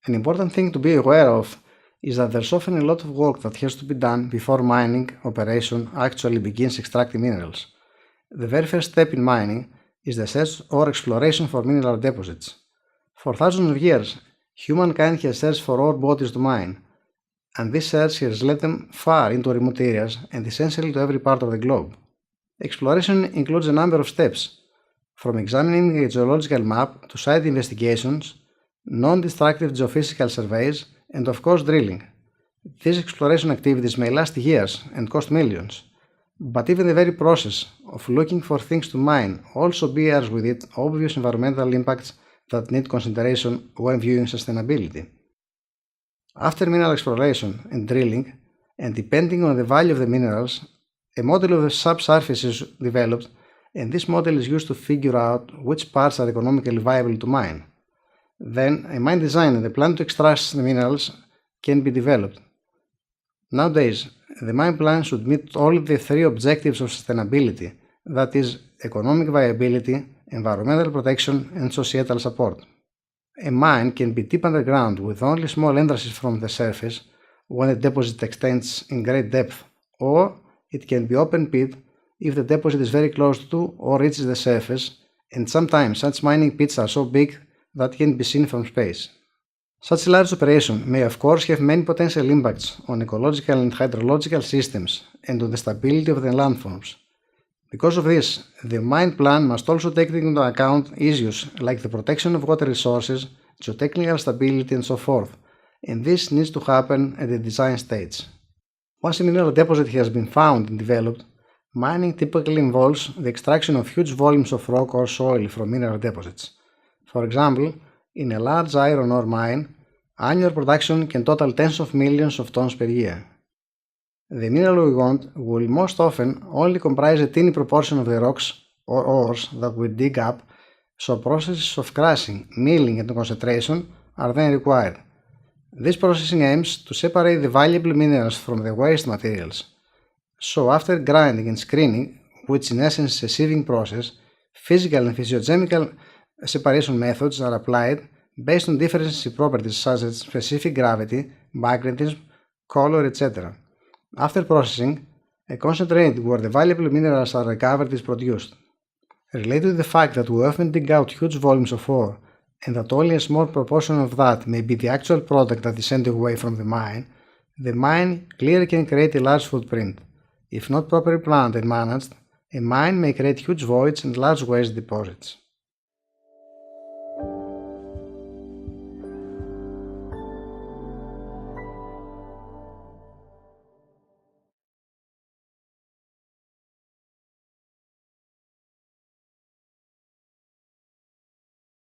An important thing to be aware of is that there's often a lot of work that has to be done before mining operation actually begins extracting minerals. The very first step in mining is the search or exploration for mineral deposits. For thousands of years, humankind has searched for ore bodies to mine, and this search has led them far into remote areas and essentially to every part of the globe. Exploration includes a number of steps, from examining a geological map to site investigations, non-destructive geophysical surveys, and of course drilling. These exploration activities may last years and cost millions, but even the very process of looking for things to mine also bears with it obvious environmental impacts that need consideration when viewing sustainability. After mineral exploration and drilling, and depending on the value of the minerals, a model of the subsurface is developed, and this model is used to figure out which parts are economically viable to mine. Then, a mine design and the plan to extract the minerals can be developed. Nowadays, the mine plan should meet all the three objectives of sustainability, that is, economic viability, environmental protection, and societal support. A mine can be deep underground with only small entrances from the surface when the deposit extends in great depth, or it can be open pit if the deposit is very close to or reaches the surface, and sometimes such mining pits are so big that can be seen from space. Such a large operation may of course have many potential impacts on ecological and hydrological systems and on the stability of the landforms. Because of this, the mine plan must also take into account issues like the protection of water resources, geotechnical stability, and so forth, and this needs to happen at the design stage. Once a mineral deposit has been found and developed, mining typically involves the extraction of huge volumes of rock or soil from mineral deposits. For example, in a large iron ore mine, annual production can total tens of millions of tons per year. The mineral we want will most often only comprise a tiny proportion of the rocks or ores that we dig up, so processes of crushing, milling, and concentration are then required. This processing aims to separate the valuable minerals from the waste materials. So after grinding and screening, which in essence is a sieving process, physical and physiochemical separation methods are applied based on differences in properties such as specific gravity, magnetism, color, etc. After processing, a concentrate where the valuable minerals are recovered is produced. Related to the fact that we often dig out huge volumes of ore and that only a small proportion of that may be the actual product that is sent away from the mine clearly can create a large footprint. If not properly planned and managed, a mine may create huge voids and large waste deposits.